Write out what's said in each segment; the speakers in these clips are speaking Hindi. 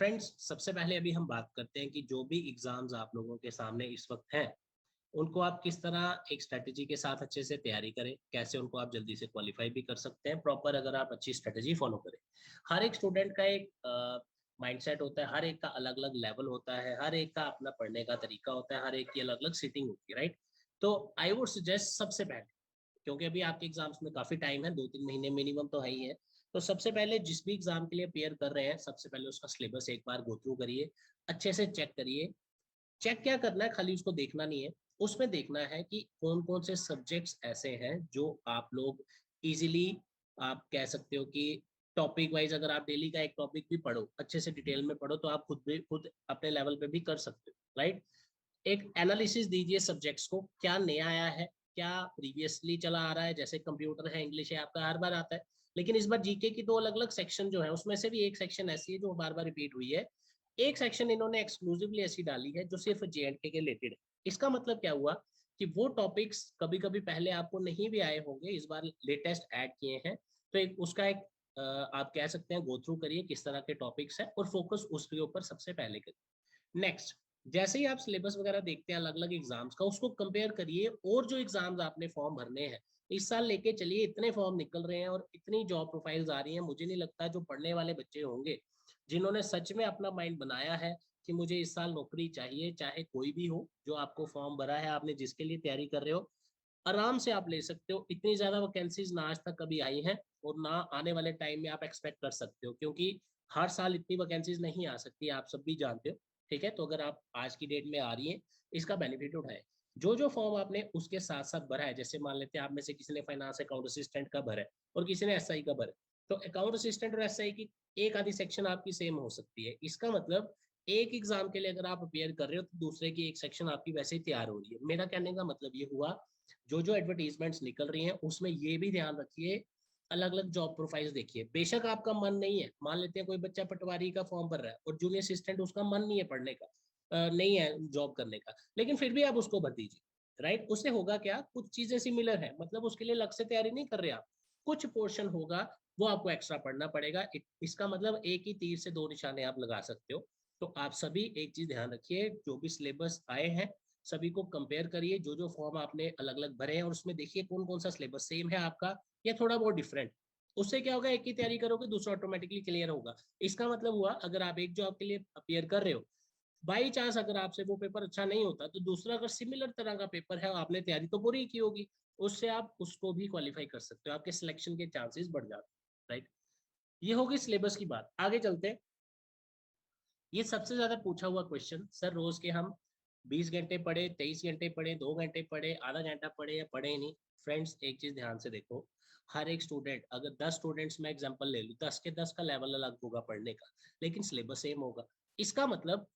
फ्रेंड्स, सबसे पहले अभी हम बात करते हैं कि जो भी एग्जाम्स आप लोगों के सामने इस वक्त हैं, उनको आप किस तरह एक स्ट्रेटेजी के साथ अच्छे से तैयारी करें, कैसे उनको आप जल्दी से क्वालिफाई भी कर सकते हैं प्रॉपर, अगर आप अच्छी स्ट्रेटेजी फॉलो करें। हर एक स्टूडेंट का एक माइंडसेट होता है, हर एक का अलग अलग लेवल होता है, हर एक का अपना पढ़ने का तरीका होता है, हर एक की अलग अलग सीटिंग होती है, राइट। तो आई वुड सजेस्ट सबसे पहले, क्योंकि अभी आपके एग्जाम्स में काफी टाइम है, 2-3 महीने मिनिमम तो है ही है। तो सबसे पहले जिस भी एग्जाम के लिए अपेयर कर रहे हैं, सबसे पहले उसका सिलेबस एक बार गो थ्रू करिए, अच्छे से चेक करिए। चेक क्या करना है, खाली उसको देखना नहीं है, उसमें देखना है कि कौन कौन से सब्जेक्ट्स ऐसे हैं जो आप लोग इजीली, आप कह सकते हो कि टॉपिक वाइज, अगर आप डेली का एक टॉपिक भी पढ़ो, अच्छे से डिटेल में पढ़ो, तो आप खुद अपने लेवल पे भी कर सकते हो, राइट। एक एनालिसिस दीजिए सब्जेक्ट्स को, क्या नया आया है, क्या प्रीवियसली चला आ रहा है। जैसे कंप्यूटर है, इंग्लिश है, आपका हर बार आता है, लेकिन इस बार जीके की दो अलग अलग सेक्शन जो है, उसमें से भी एक सेक्शन ऐसी है जो बार बार रिपीट हुई है। एक सेक्शन इन्होंने एक्सक्लूसिवली ऐसी डाली है जो सिर्फ जेएंडके के रिलेटेड है। इसका मतलब क्या हुआ कि वो टॉपिक्स कभी कभी पहले आपको नहीं भी आए होंगे, इस बार लेटेस्ट ऐड किए हैं। तो एक उसका एक आप कह सकते हैं गो थ्रू करिए किस तरह के टॉपिक्स हैं, और फोकस उसके ऊपर सबसे पहले करिए। नेक्स्ट, जैसे ही आप सिलेबस वगैरह देखते हैं अलग अलग एग्जाम्स का, उसको कंपेयर करिए और जो एग्जाम्स आपने फॉर्म भरने हैं इस साल लेके चलिए। इतने फॉर्म निकल रहे हैं और इतनी जॉब प्रोफाइल्स आ रही हैं, मुझे नहीं लगता जो पढ़ने वाले बच्चे होंगे, जिन्होंने सच में अपना माइंड बनाया है कि मुझे इस साल नौकरी चाहिए, चाहे कोई भी हो, जो आपको फॉर्म भरा है, आपने जिसके लिए तैयारी कर रहे हो, आराम से आप ले सकते हो। इतनी ज्यादा वैकेंसीज ना आज तक कभी आई हैं, और ना आने वाले टाइम में आप एक्सपेक्ट कर सकते हो, क्योंकि हर साल इतनी वैकेंसीज नहीं आ सकती, आप सब भी जानते हो। ठीक है, तो अगर आप आज की डेट में आ रही है, इसका बेनिफिट उठाए। जो जो फॉर्म आपने उसके साथ साथ भरा है, जैसे मान लेते हैं आप में से किसी ने फाइनेंस अकाउंट असिस्टेंट का भरा है और किसी ने एसआई का भरा है, तो अकाउंट असिस्टेंट और एसआई की एक आधी सेक्शन आपकी सेम हो सकती है। इसका मतलब एक एग्जाम के लिए अगर आप अपेयर कर रहे हो, तो दूसरे की एक सेक्शन आपकी वैसे ही तैयार हो रही है। मेरा कहने का मतलब ये हुआ, जो जो एडवर्टीजमेंट्स निकल रही हैं उसमें ये भी ध्यान रखिए, अलग अलग जॉब प्रोफाइल्स देखिए। बेशक आपका मन नहीं है, मान लेते हैं कोई बच्चा पटवारी का फॉर्म भर रहा है और जूनियर असिस्टेंट उसका मन नहीं है पढ़ने का, नहीं है जॉब करने का, लेकिन फिर भी आप उसको भर दीजिए, राइट। उससे होगा क्या, कुछ चीजें सिमिलर है, मतलब उसके लिए अलग से तैयारी नहीं कर रहे आप, कुछ पोर्शन होगा वो आपको एक्स्ट्रा पढ़ना पड़ेगा। इसका मतलब एक ही तीर से दो निशाने आप लगा सकते हो। तो आप सभी एक चीज ध्यान रखिए, जो भी सिलेबस आए हैं सभी को कंपेयर करिए, जो जो फॉर्म आपने अलग अलग भरे हैं, और उसमें देखिए कौन कौन सा सिलेबस सेम है आपका या थोड़ा बहुत डिफरेंट। उससे क्या होगा, एक की तैयारी करोगे दूसरा ऑटोमेटिकली क्लियर होगा। इसका मतलब हुआ, अगर आप एक जॉब के लिए अपियर कर रहे हो, बाई चांस अगर आपसे वो पेपर अच्छा नहीं होता, तो दूसरा अगर सिमिलर तरह का पेपर है, आपने तैयारी तो पूरी की होगी, उससे आप उसको भी क्वालिफाई कर सकते हो, आपके सिलेक्शन के चांसेस बढ़ जाते हैं, राइट। ये होगी सिलेबस की बात। आगे चलते हैं। ये सबसे ज्यादा पूछा हुआ क्वेश्चन, सर रोज के हम 20 घंटे पढ़े, 23 घंटे पढ़े, 2 घंटे पढ़े, आधा घंटा पढ़े या पढ़े ही नहीं। फ्रेंड्स, एक चीज ध्यान से देखो, हर एक स्टूडेंट, अगर 10 स्टूडेंट्स में एग्जांपल ले लूँ, 10 के 10 का लेवल अलग होगा पढ़ने का, लेकिन सिलेबस सेम होगा। इसका मतलब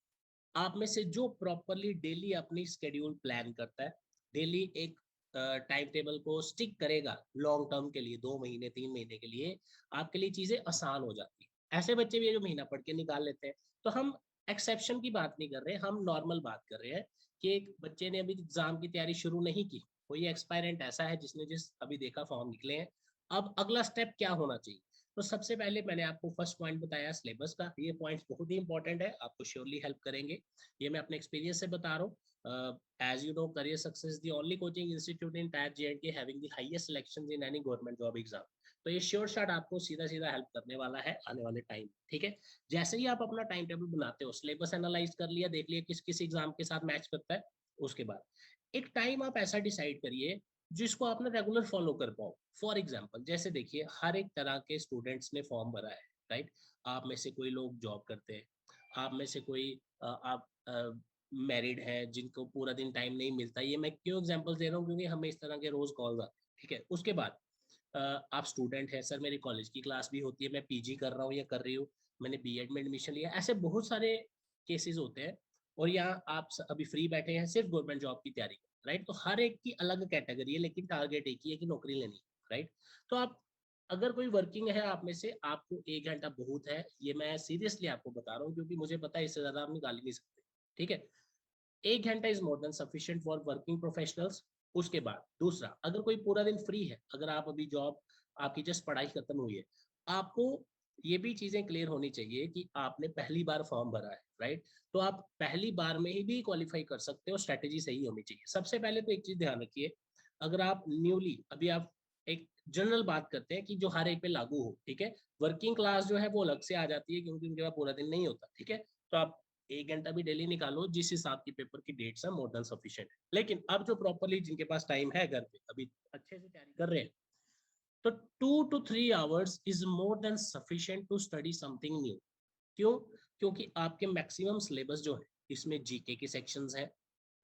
आप में से जो प्रॉपरली डेली अपनी स्केड्यूल प्लान करता है, डेली एक टाइम टेबल को स्टिक करेगा लॉन्ग टर्म के लिए, 2 महीने 3 महीने के लिए, आपके लिए चीजें आसान हो जाती है। ऐसे बच्चे भी है जो महीना पढ़ के निकाल लेते हैं। तो हम एक्सेप्शन की बात नहीं कर रहे, हम नॉर्मल बात कर रहे हैं कि एक बच्चे ने अभी एग्जाम की तैयारी शुरू नहीं की, कोई एक्सपायरेंट ऐसा है जिसने जिस अभी देखा फॉर्म निकले हैं, अब अगला स्टेप क्या होना चाहिए। तो सबसे पहले मैंने आपको फर्स्ट पॉइंट बताया सिलेबस का, ये पॉइंट्स बहुत ही इंपॉर्टेंट है, आपको श्योरली हेल्प करेंगे। ये मैं अपने एक्सपीरियंस से बता रहा हूँ। As you know, career success the only coaching institute entire J&K having the highest selections in any government job exam. तो ये श्योर शॉट आपको सीधा सीधा हेल्प करने वाला है आने वाले टाइम, ठीक है। जैसे ही आप अपना टाइम टेबल बनाते हो, सिलेबस एनालाइज कर लिया, देख लिया किस किस एग्जाम के साथ मैच करता है, उसके बाद एक टाइम आप ऐसा डिसाइड करिए जिसको आप ना रेगुलर फॉलो कर पाओ। फॉर एग्जाम्पल, जैसे देखिए, हर एक तरह के स्टूडेंट्स ने फॉर्म भरा है, राइट। आप में से कोई लोग जॉब करते हैं, आप में से कोई आप मैरिड है जिनको पूरा दिन टाइम नहीं मिलता। ये मैं क्यों एग्जांपल दे रहा हूँ, क्योंकि हमें इस तरह के रोज कॉल आते हैं, ठीक है। उसके बाद आप स्टूडेंट है, सर मेरी कॉलेज की क्लास भी होती है, मैं पीजी कर रहा हूँ या कर रही हूँ, मैंने बीएड में एडमिशन लिया, ऐसे बहुत सारे केसेस होते हैं। और यहाँ आप अभी फ्री बैठे हैं सिर्फ गवर्नमेंट जॉब की तैयारी, राइट। तो हर एक की अलग कैटेगरी है, लेकिन टारगेट एक ही है कि नौकरी लेनी, राइट। तो आप अगर कोई वर्किंग है आप में से, आपको 1 घंटा बहुत है, ये मैं सीरियसली आपको बता रहा हूँ, क्योंकि मुझे पता है इससे ज्यादा आप निकाल ही नहीं सकते, ठीक है। 1 घंटा is more than sufficient for working professionals. उसके बाद दूसरा, अगर कोई पूरा दिन फ्री है, अगर आप अभी जॉब, आपकी जस्ट पढ़ाई खत्म हुई है, आपको ये भी चीजें क्लियर होनी चाहिए कि आपने पहली बार फॉर्म भरा है, राइट? तो आप पहली बार में ही भी क्वालिफाई कर सकते हो, स्ट्रेटेजी सही होनी चाहिए। सबसे पहले तो एक चीज ध्यान रखिए, अगर आप न्यूली अभी आप एक जनरल बात करते हैं कि जो हर एक पे लागू हो, ठीक है? वर्किंग क्लास जो है वो अलग से आ जाती है क्योंकि उनके पास पूरा दिन नहीं होता, ठीक है? तो आप 1 घंटा भी डेली निकालो, जिस हिसाब की पेपर की डेट्स है, मोर देन सफिशिएंट है। लेकिन अब जो प्रॉपरली जिनके पास टाइम है घर पे, अभी अच्छे से तैयारी कर रहे हैं, तो 2 to 3 hours is more than sufficient to study something new. क्यों? क्योंकि आपके मैक्सिमम सिलेबस जो है, इसमें जीके की सेक्शंस है,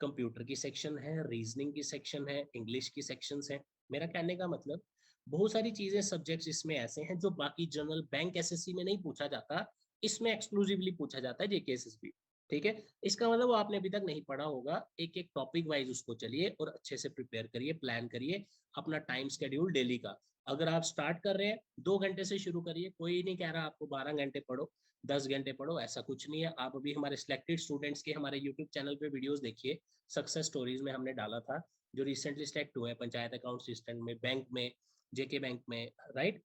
कंप्यूटर की सेक्शन है, रीजनिंग की सेक्शन है, इंग्लिश की सेक्शंस है। मेरा कहने का मतलब, बहुत सारी चीजें, सब्जेक्ट्स इसमें ऐसे हैं जो बाकी जनरल बैंक एसएससी में नहीं पूछा जाता, इसमें एक्सक्लूसिवली पूछा जाता है जेके एसएसबी। ठीक है? इसका मतलब वो आपने अभी तक नहीं पढ़ा होगा। एक एक टॉपिक वाइज उसको चलिए और अच्छे से प्रिपेयर करिए, प्लान करिए अपना टाइम शेड्यूल डेली का। अगर आप स्टार्ट कर रहे हैं 2 घंटे से शुरू करिए, कोई नहीं कह रहा आपको 12 घंटे पढ़ो, 10 घंटे पढ़ो, ऐसा कुछ नहीं है। आप अभी हमारे सिलेक्टेड स्टूडेंट्स के हमारे यूट्यूब चैनल पे वीडियोस देखिए, सक्सेस स्टोरीज में हमने डाला था, जो रिसेंटली सिलेक्ट हुए पंचायत अकाउंट असिस्टेंट में, बैंक में, जेके बैंक में, राइट?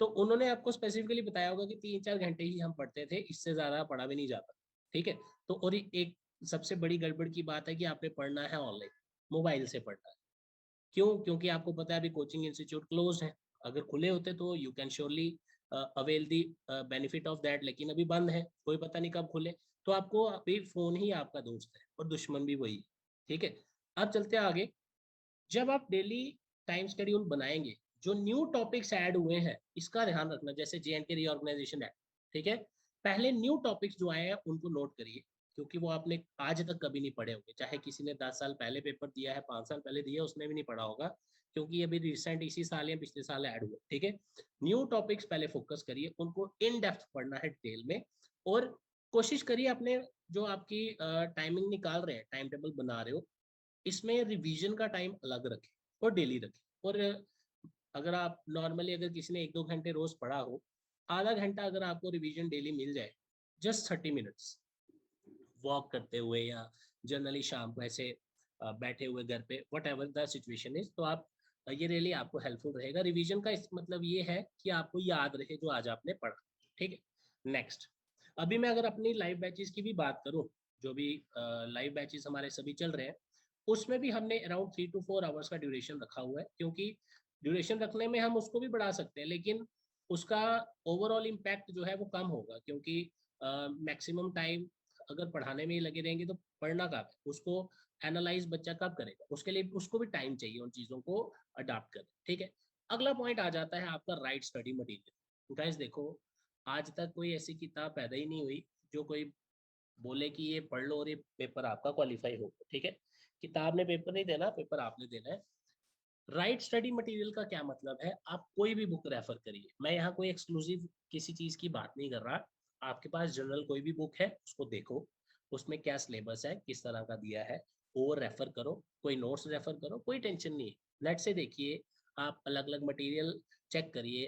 तो उन्होंने आपको स्पेसिफिकली बताया होगा कि 3-4 घंटे ही हम पढ़ते थे, इससे ज्यादा पढ़ा भी नहीं जाता। ठीक है? तो और एक सबसे बड़ी गड़बड़ की बात है कि आपने पढ़ना है ऑनलाइन, मोबाइल से पढ़ना है। क्यों? क्योंकि आपको पता है अभी कोचिंग इंस्टीट्यूट क्लोज है। अगर खुले होते तो you can surely avail the benefit of that, लेकिन अभी बंद है, कोई पता नहीं कब खुले। तो आपको अभी फोन ही आपका दोस्त है और दुश्मन भी वही। ठीक है? अब चलते हैं आगे। जब आप डेली टाइम शेड्यूल बनाएंगे, जो न्यू टॉपिक्स ऐड हुए हैं इसका ध्यान रखना, जैसे जेएनके रीऑर्गेनाइजेशन एक्ट, ठीक है? पहले न्यू टॉपिक्स जो आए हैं उनको नोट करिए, क्योंकि वो आपने आज तक कभी नहीं पढ़े होंगे। चाहे किसी ने 10 साल पहले पेपर दिया है, 5 साल पहले दिया, उसने भी नहीं पढ़ा होगा, क्योंकि अभी रिसेंट इसी साल या पिछले साल ऐड हुए। ठीक है? न्यू टॉपिक्स पहले फोकस करिए, उनको इन डेप्थ पढ़ना है, डिटेल में। और कोशिश करिए अपने, जो आपकी टाइमिंग निकाल रहे हैं, टाइम टेबल बना रहे हो, इसमें रिवीजन का टाइम अलग रखें और डेली रखें। और अगर आप नॉर्मली, अगर किसी ने 1-2 घंटे रोज पढ़ा हो, आधा घंटा अगर आपको रिवीजन डेली मिल जाए, जस्ट 30 मिनट्स, वॉक करते हुए या जनरली शाम को ऐसे बैठे हुए घर पे, what ever the situation is, तो आप ये रियली आपको हेल्पफुल रहेगा। रिवीजन का इस मतलब ये है कि आपको याद रहे जो आज आपने पढ़ा। ठीक है? नेक्स्ट, अभी मैं अगर अपनी लाइव बैचेस की भी बात करूं, जो भी लाइव बैचेस हमारे सभी चल रहे हैं, उसमें भी हमने अराउंड 3 to 4 आवर्स का ड्यूरेशन रखा हुआ है, क्योंकि ड्यूरेशन रखने में हम उसको भी बढ़ा सकते हैं, लेकिन उसका ओवरऑल इम्पैक्ट जो है वो कम होगा, क्योंकि मैक्सिमम टाइम अगर पढ़ाने में ही लगे रहेंगे तो पढ़ना कब है, उसको एनालाइज बच्चा कब करेगा? उसके लिए उसको भी टाइम चाहिए उन चीज़ों को अडाप्ट कर। ठीक है? अगला पॉइंट आ जाता है आपका राइट स्टडी मटेरियल। गाइस देखो, आज तक कोई ऐसी किताब पैदा ही नहीं हुई जो कोई बोले कि ये पढ़ लो और ये पेपर आपका क्वालिफाई होगा। ठीक है? किताब ने पेपर नहीं देना, पेपर आपने देना है। राइट स्टडी मटेरियल का क्या मतलब है? आप कोई भी बुक रेफर करिए, मैं यहाँ कोई एक्सक्लूसिव किसी चीज़ की बात नहीं कर रहा। आपके पास जनरल कोई भी बुक है उसको देखो, उसमें क्या सिलेबस है, किस तरह का दिया है, वो रेफर करो, कोई नोट्स रेफर करो, कोई टेंशन नहीं है। नेट से देखिए, आप अलग अलग मटेरियल चेक करिए।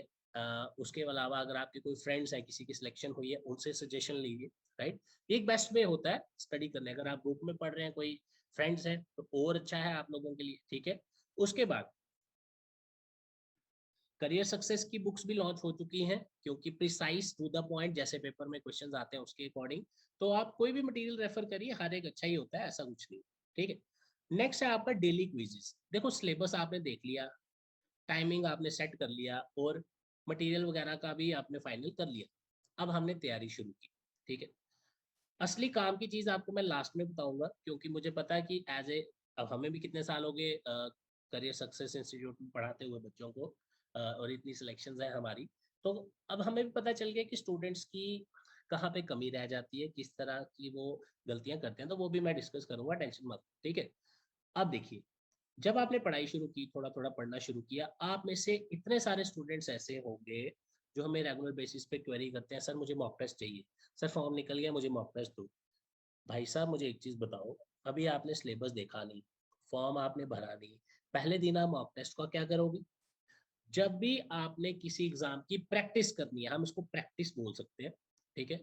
उसके अलावा अगर आपके कोई फ्रेंड्स हैं, किसी की सिलेक्शन हुई है, उनसे सजेशन लीजिए। राइट? एक बेस्ट वे होता है स्टडी करने। अगर आप ग्रुप में पढ़ रहे हैं, कोई फ्रेंड्स हैं, तो और अच्छा है आप लोगों के लिए। ठीक है? उसके बाद करियर सक्सेस की बुक्स भी लॉन्च हो चुकी हैं, क्योंकि प्रिसाइज टू द पॉइंट जैसे पेपर में क्वेश्चंस आते हैं उसके अकॉर्डिंग। तो आप कोई भी मटेरियल रेफर करिए, हर एक अच्छा ही होता है, ऐसा कुछ नहीं। ठीक है? नेक्स्ट है आपका डेली क्विजेस। देखो, सिलेबस आपने देख लिया, टाइमिंग आपने सेट कर लिया, और मटेरियल वगैरह का भी आपने फाइनल कर लिया। अब हमने तैयारी शुरू की। ठीक है? असली काम की चीज़ आपको मैं लास्ट में बताऊंगा, क्योंकि मुझे पता है कि एज ए, अब हमें भी कितने साल हो गए करियर सक्सेस इंस्टीट्यूट में पढ़ाते हुए बच्चों को, और इतनी सिलेक्शंस हैं हमारी। तो अब हमें भी पता चल गया कि स्टूडेंट्स की कहाँ पे कमी रह जाती है, किस तरह की वो गलतियां करते हैं, तो वो भी मैं डिस्कस करूंगा, टेंशन मत। ठीक है? अब देखिए, जब आपने पढ़ाई शुरू की, थोड़ा थोड़ा पढ़ना शुरू किया, आप में से इतने सारे स्टूडेंट्स ऐसे होंगे जो हमें रेगुलर बेसिस पे क्वेरी करते हैं, सर मुझे मॉक टेस्ट चाहिए, सर फॉर्म निकल गया, मुझे मॉक टेस्ट दो। भाई साहब, मुझे एक चीज बताओ, अभी आपने सिलेबस देखा नहीं, फॉर्म आपने भरा नहीं, पहले दिन आप मॉक टेस्ट का क्या करोगे? जब भी आपने किसी एग्जाम की प्रैक्टिस करनी है, हम इसको प्रैक्टिस बोल सकते हैं। ठीक है?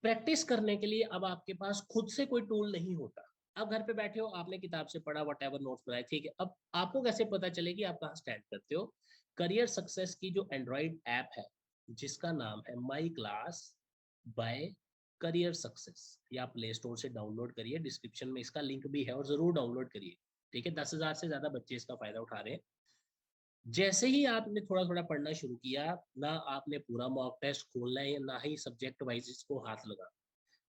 प्रैक्टिस करने के लिए अब आपके पास खुद से कोई टूल नहीं होता। अब घर पे बैठे हो, आपने किताब से पढ़ा, वट एवर नोट्स बनाए, ठीक है, अब आपको कैसे पता चलेगी आप कहाँ स्टैंड करते हो? करियर सक्सेस की जो एंड्रॉइड ऐप है, जिसका नाम है my class by career success. ये आप प्ले स्टोर से डाउनलोड करिए, डिस्क्रिप्शन में इसका लिंक भी है और जरूर डाउनलोड करिए। ठीक है, 10,000 से ज्यादा बच्चे इसका फायदा उठा रहे हैं। जैसे ही आपने थोड़ा थोड़ा पढ़ना शुरू किया ना, आपने पूरा मॉक टेस्ट खोलना है ना ही सब्जेक्ट वाइज इसको हाथ लगा।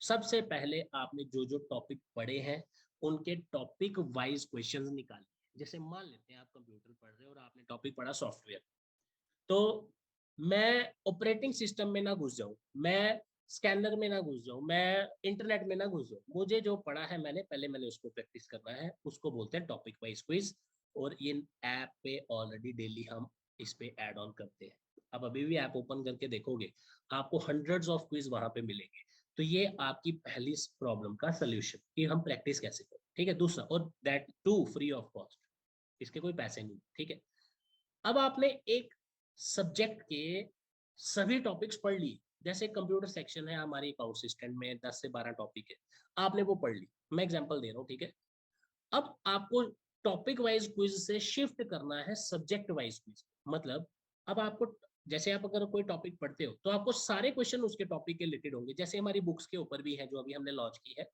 सबसे पहले आपने जो जो टॉपिक पढ़े हैं उनके टॉपिक वाइज क्वेश्चंस निकालिए। जैसे मान लेते हैं आप कंप्यूटर पढ़ रहे हो और आपने टॉपिक पढ़ा सॉफ्टवेयर, तो मैं ऑपरेटिंग सिस्टम में ना घुस जाऊं, मैं स्कैनर में ना घुस जाऊं, मैं इंटरनेट में ना घुस जाऊं। मुझे जो पढ़ा है मैंने उसको प्रैक्टिस करना है, उसको बोलते हैं टॉपिक वाइज क्विज। और ये ऐप पे ऑलरेडी डेली हम इस पे ऐड ऑन करते हैं। अब अभी भी ऐप ओपन करके देखोगे आपको हंड्रेड्स ऑफ क्विज वहां पे मिलेंगे। तो ये आपकी पहली प्रॉब्लम का सोल्यूशन कि हम प्रैक्टिस कैसे करें। ठीक है, दूसरा, और that too free of cost, इसके कोई पैसे नहीं। ठीक है, अब आपने एक सब्जेक्ट के सभी टॉपिक्स पढ़ ली। जैसे कंप्यूटर सेक्शन है हमारी अकाउंट सिस्टम में, 10 से 12 टॉपिक है, आपने वो पढ़ ली। मैं एग्जांपल दे रहा हूँ। ठीक है, अब आपको टॉपिक वाइज क्विज से शिफ्ट करना है सब्जेक्ट वाइज क्विज। मतलब अब आपको, जैसे आप अगर कोई टॉपिक पढ़ते हो तो आपको सारे क्वेश्चन उसके टॉपिक के रिलेटेड होंगे। जैसे हमारी बुक्स के ऊपर भी है जो अभी हमने लॉन्च की है,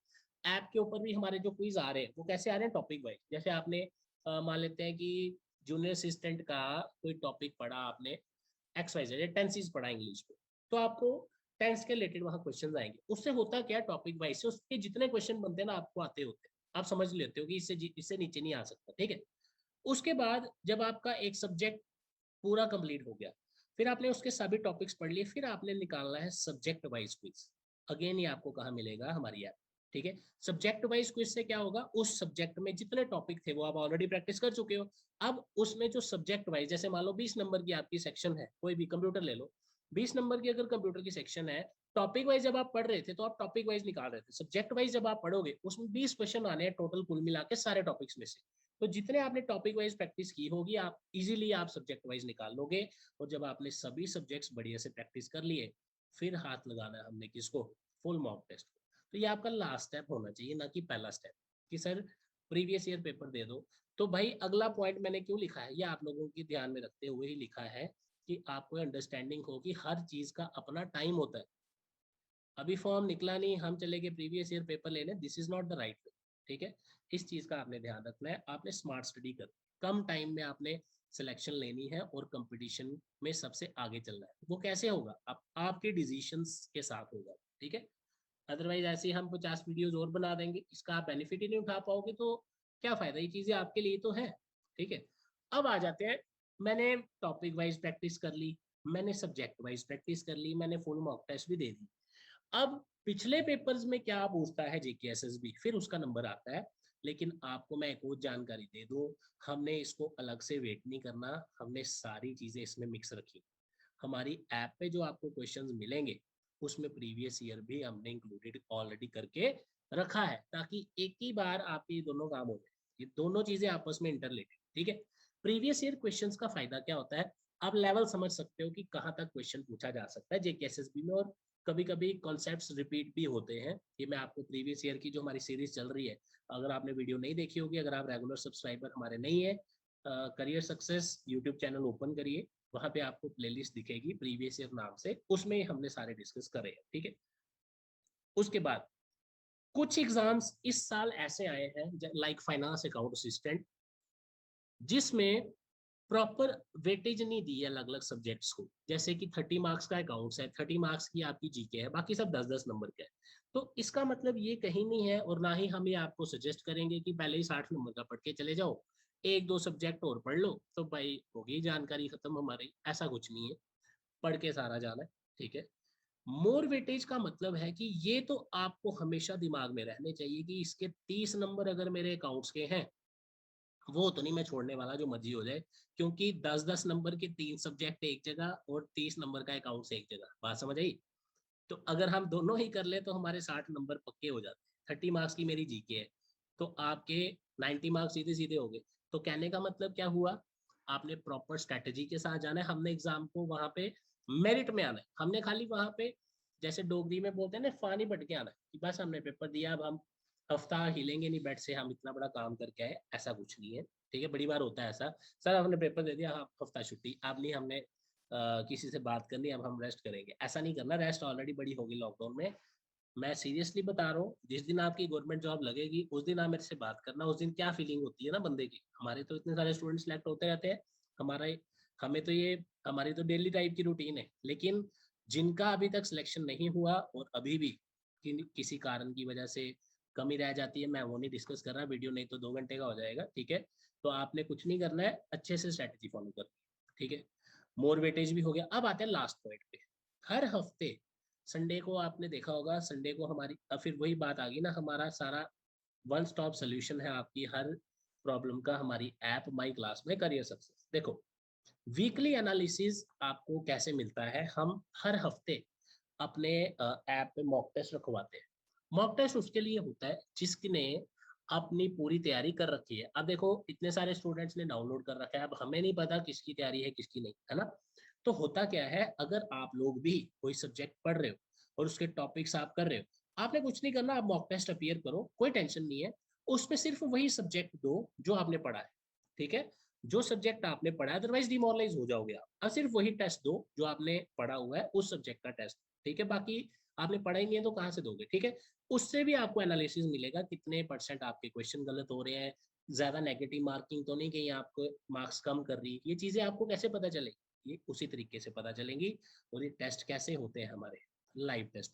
ऐप के ऊपर भी हमारे जो क्विज आ रहे हैं वो कैसे आ रहे हैं, टॉपिक वाइज। जैसे आपने मान लेते हैं कि जूनियर असिस्टेंट का कोई टॉपिक पढ़ा आपने, एक्स वाई जेड टेंसेस पढ़ा इंग्लिश में, तो आपको टेंस के रिलेटेड वहां क्वेश्चन आएंगे। उससे होता क्या, टॉपिक वाइज से उसके जितने क्वेश्चन बनते हैं ना आपको आते होते हैं, आप समझ लेते हो कि इससे नीचे नहीं आ सकता। ठीक है, उसके बाद जब आपका एक सब्जेक्ट पूरा कंप्लीट हो गया, फिर आपने उसके सभी टॉपिक्स पढ़ लिए, फिर आपने निकालना है सब्जेक्ट वाइज क्विज। अगेन ये आपको कहाँ मिलेगा, हमारी ऐप। ठीक है, सब्जेक्ट वाइज क्विज से क्या होगा, उस सब्जेक्ट में जितने टॉपिक थे वो आप ऑलरेडी प्रैक्टिस कर चुके हो। अब उसमें जो सब्जेक्ट वाइज, जैसे मान लो 20 नंबर की आपकी सेक्शन है, कोई भी कंप्यूटर ले लो, 20 नंबर की अगर कंप्यूटर की सेक्शन है, टॉपिक वाइज जब आप पढ़ रहे थे तो आप टॉपिक वाइज निकाल रहे थे। सब्जेक्ट वाइज जब आप पढ़ोगे उसमें 20 क्वेश्चन आने हैं टोटल कुल मिला के सारे टॉपिक्स में से। तो जितने आपने टॉपिक वाइज प्रैक्टिस की होगी आप इजीली आप सब्जेक्ट वाइज निकाल लोगे। और जब आपने सभी सब्जेक्ट्स बढ़िया से प्रैक्टिस कर लिए, फिर हाथ लगाना है हमने किसको, फुल मॉक टेस्ट को। तो ये आपका लास्ट स्टेप होना चाहिए, ना कि पहला स्टेप कि सर प्रीवियस ईयर पेपर दे दो। तो भाई अगला पॉइंट मैंने क्यों लिखा है, ये आप लोगों की ध्यान में रखते हुए ही लिखा है कि आपको अंडरस्टैंडिंग हो कि हर चीज का अपना टाइम होता है। अभी फॉर्म निकला नहीं, हम चले गए प्रीवियस ईयर पेपर लेने, this is not the right way. ठीक है, इस चीज का आपने ध्यान रखना है। आपने स्मार्ट स्टडी कर, कम टाइम में आपने सिलेक्शन लेनी है और कंपटीशन में सबसे आगे चलना है। वो कैसे होगा, आपके डिसीजंस के साथ होगा। ठीक है, अदरवाइज ऐसे ही हम 50 वीडियोज और बना देंगे, इसका आप बेनिफिट ही नहीं उठा पाओगे तो क्या फायदा, ये चीजें आपके लिए तो है। ठीक है, अब आ जाते हैं, मैंने टॉपिक वाइज प्रैक्टिस कर ली, मैंने सब्जेक्ट वाइज प्रैक्टिस कर ली, मैंने फुल मॉक टेस्ट भी दे दी। अब पिछले पेपर्स में क्या पूछता है जेकेएसएसबी, फिर उसका नंबर आता है। लेकिन आपको मैं एक और जानकारी दे दूं, हमने इसको अलग से वेट नहीं करना, हमने सारी चीजें इसमें मिक्स रखी। हमारी ऐप पे जो आपको क्वेश्चंस मिलेंगे उसमें प्रीवियस ईयर भी हमने इंक्लूडेड ऑलरेडी करके रखा है, ताकि एक ही बार आपके ये दोनों काम हो जाए। ये दोनों चीजें आपस में इंटरलेटेड। ठीक है, प्रीवियस ईयर क्वेश्चंस का फायदा क्या होता है, आप लेवल समझ सकते हो कि कहाँ तक क्वेश्चन पूछा जा सकता है जेकेएसएसबी में। और कभी कभी कॉन्सेप्ट्स रिपीट भी होते हैं। ये मैं आपको प्रीवियस ईयर की जो हमारी सीरीज चल रही है, अगर आपने वीडियो नहीं देखी होगी, अगर आप रेगुलर सब्सक्राइबर हमारे नहीं है, career success YouTube channel open करिए, वहां पे आपको प्लेलिस्ट दिखेगी प्रीवियस ईयर नाम से, उसमें हमने सारे डिस्कस करे हैं। ठीक है, उसके बाद कुछ एग्जाम्स इस साल ऐसे आए हैं लाइक फाइनेंस अकाउंट असिस्टेंट, जिसमें प्रॉपर वेटेज नहीं दी है अलग अलग सब्जेक्ट्स को। जैसे कि 30 मार्क्स का अकाउंट्स है, 30 मार्क्स की आपकी जीके है, बाकी सब 10-10 नंबर का है। तो इसका मतलब ये कहीं नहीं है, और ना ही हम ये आपको सजेस्ट करेंगे कि पहले ही 60 नंबर का पढ़ के चले जाओ, एक दो सब्जेक्ट और पढ़ लो तो भाई होगी जानकारी खत्म हमारी, ऐसा कुछ नहीं है, पढ़ के सारा जाना है। ठीक है, मोर वेटेज का मतलब है कि ये तो आपको हमेशा दिमाग में रहने चाहिए कि इसके 30 नंबर अगर मेरे अकाउंट्स के हैं, वो तो नहीं मैं छोड़ने वाला जो मर्जी हो जाए। क्योंकि 10-10 नंबर के 3 सब्जेक्ट एक जगह और 30 नंबर का अकाउंट्स एक जगह, बात समझ आई। तो अगर हम दोनों ही कर ले तो हमारे 60 नंबर पक्के हो जाते हैं। 30 मार्क्स की मेरी जीके है तो आपके 90 मार्क्स सीधे सीधे हो गए। तो कहने का मतलब क्या हुआ, आपने प्रॉपर स्ट्रेटेजी के साथ जाना है, हमने एग्जाम को वहां पे मेरिट में आना है। हमने खाली वहां पे, जैसे डोगरी में बोलते हैं ना, फानी बट के आना है कि बस हमने पेपर दिया, अब हम हफ्ता हिलेंगे नहीं बेड से, हम इतना बड़ा काम करके आए, ऐसा कुछ नहीं है। ठीक है, बड़ी बार होता है ऐसा, सर आपने पेपर दे दिया, हाँ हफ्ता छुट्टी, आप नहीं, हमने किसी से बात करनी, अब हम रेस्ट करेंगे, ऐसा नहीं करना। रेस्ट ऑलरेडी बड़ी होगी लॉकडाउन में। मैं सीरियसली बता रहा हूँ, जिस दिन आपकी गवर्नमेंट जॉब लगेगी उस दिन आप मेरे से बात करना। उस दिन क्या फीलिंग होती है ना बंदे की, हमारे तो इतने सारे स्टूडेंट सेलेक्ट होते रहते हैं, हमारा हमें तो ये हमारी तो डेली टाइप की रूटीन है। लेकिन जिनका अभी तक सिलेक्शन नहीं हुआ और अभी भी किसी कारण की वजह से कमी रह जाती है, मैं वो नहीं डिस्कस कर रहा, वीडियो नहीं तो 2 घंटे का हो जाएगा, ठीक है। तो आपने कुछ नहीं करना है, अच्छे से स्ट्रैटेजी फॉलो करनी है, ठीक है। मोर वेटेज भी हो गया। अब आते हैं लास्ट पॉइंट पे। हर हफ्ते संडे को आपने देखा होगा, संडे को हमारी अब फिर वही बात आ गई ना, हमारा सारा वन स्टॉप सोल्यूशन है आपकी हर प्रॉब्लम का, हमारी ऐप माई क्लास में करियर सक्सेस। देखो, वीकली एनालिसिस आपको कैसे मिलता है, हम हर हफ्ते अपने ऐप पे मॉक टेस्ट रखवाते हैं। मॉक टेस्ट उसके लिए होता है जिसने अपनी पूरी तैयारी कर रखी है। अब देखो, इतने सारे स्टूडेंट्स ने डाउनलोड कर रखा है, अब हमें नहीं पता किसकी तैयारी है किसकी नहीं, है ना। तो होता क्या है, अगर आप लोग भी कोई सब्जेक्ट पढ़ रहे हो और उसके टॉपिक्स आप कर रहे हो, आपने कुछ नहीं करना, आप मॉक टेस्ट अपीयर करो, कोई टेंशन नहीं है। उसमें सिर्फ वही सब्जेक्ट दो जो आपने पढ़ा है, ठीक है। जो सब्जेक्ट आपने पढ़ा है, अदरवाइज डिमोरलाइज हो जाओगे आप। अब सिर्फ वही टेस्ट दो जो आपने पढ़ा हुआ है, उस सब्जेक्ट का टेस्ट, ठीक है। बाकी आपने पढ़ा ही नहीं है तो कहाँ से दोगे, ठीक है। उससे भी आपको एनालिसिस मिलेगा कितने परसेंट आपके क्वेश्चन गलत हो रहे हैं, ज्यादा नेगेटिव मार्किंग तो नहीं कहीं आपको मार्क्स कम कर रही है, ये चीजें आपको कैसे पता चलेगी, ये उसी तरीके से पता चलेंगी। और ये टेस्ट कैसे होते हैं हमारे, लाइव टेस्ट।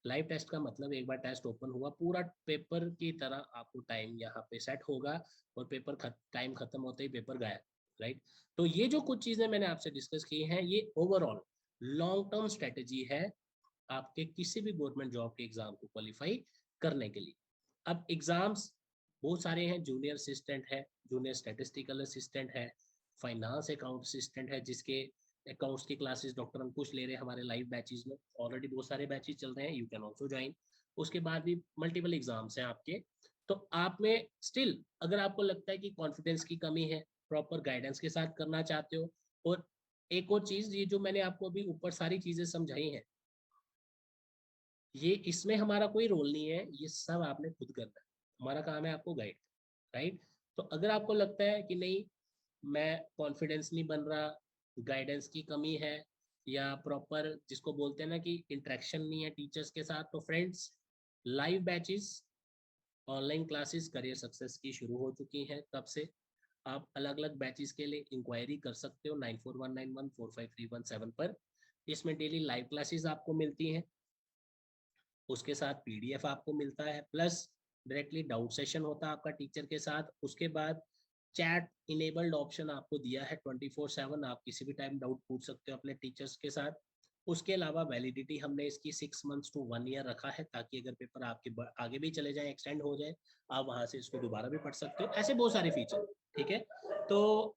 लाइव टेस्ट का मतलब एक बार टेस्ट ओपन हुआ, पूरा पेपर की तरह आपको टाइम यहाँ पे सेट होगा, और पेपर टाइम खत्म होते ही पेपर गायब, राइट। तो ये जो कुछ चीजें मैंने आपसे डिस्कस की हैं, ये ओवरऑल लॉन्ग टर्म स्ट्रेटेजी है आपके किसी भी गवर्नमेंट जॉब के एग्जाम को क्वालिफाई करने के लिए। अब एग्जाम्स बहुत सारे हैं, जूनियर असिस्टेंट है, जूनियर स्टैटिस्टिकल असिस्टेंट है, फाइनेंस अकाउंट असिस्टेंट है, जिसके अकाउंट्स की क्लासेस डॉक्टर अंकुश ले रहे हैं हमारे लाइव बैचेस में, ऑलरेडी बहुत सारे बैचेस चल रहे हैं, यू कैन ऑल्सो ज्वाइन। उसके बाद भी मल्टीपल एग्जाम्स हैं आपके। तो आप में स्टिल अगर आपको लगता है कि कॉन्फिडेंस की कमी है, प्रॉपर गाइडेंस के साथ करना चाहते हो, और एक और चीज, ये जो मैंने आपको अभी ऊपर सारी चीजें समझाई हैं, ये इसमें हमारा कोई रोल नहीं है, ये सब आपने खुद करना है, हमारा काम है आपको गाइड, राइट। तो अगर आपको लगता है कि नहीं, मैं कॉन्फिडेंस नहीं बन रहा, गाइडेंस की कमी है, या प्रॉपर जिसको बोलते हैं ना कि इंटरेक्शन नहीं है टीचर्स के साथ, तो friends, live batches, online classes career success की शुरू हो चुकी हैं कब से। आप अलग अलग बैचेस के लिए इंक्वायरी कर सकते हो 9419145317 पर। इसमें डेली लाइव क्लासेस आपको मिलती हैं, उसके साथ पीडीएफ आपको मिलता है, प्लस डायरेक्टली डाउट सेशन होता है आपका टीचर के साथ। उसके बाद चैट इनेबल्ड ऑप्शन आपको दिया है 24/7, आप किसी भी टाइम डाउट पूछ सकते हो अपने टीचर्स के साथ। उसके अलावा वैलिडिटी हमने इसकी 6 मंथ्स to 1 year रखा है, ताकि अगर पेपर आपके आगे भी चले जाए, एक्सटेंड हो जाए, आप वहां से इसको दोबारा भी पढ़ सकते हो, ऐसे बहुत सारे फीचर, ठीक है। तो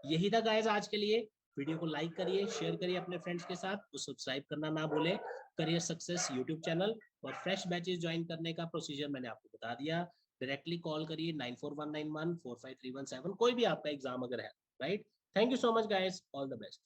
यही था गाइस आज के लिए। वीडियो को लाइक करिए, शेयर करिए अपने फ्रेंड्स के साथ, और सब्सक्राइब करना ना भूलें करियर सक्सेस यूट्यूब चैनल। और फ्रेश बैचेस ज्वाइन करने का प्रोसीजर मैंने आपको बता दिया। डायरेक्टली कॉल करिए 9419145317, कोई भी आपका एग्जाम अगर है, right. Thank you so much guys, all the best.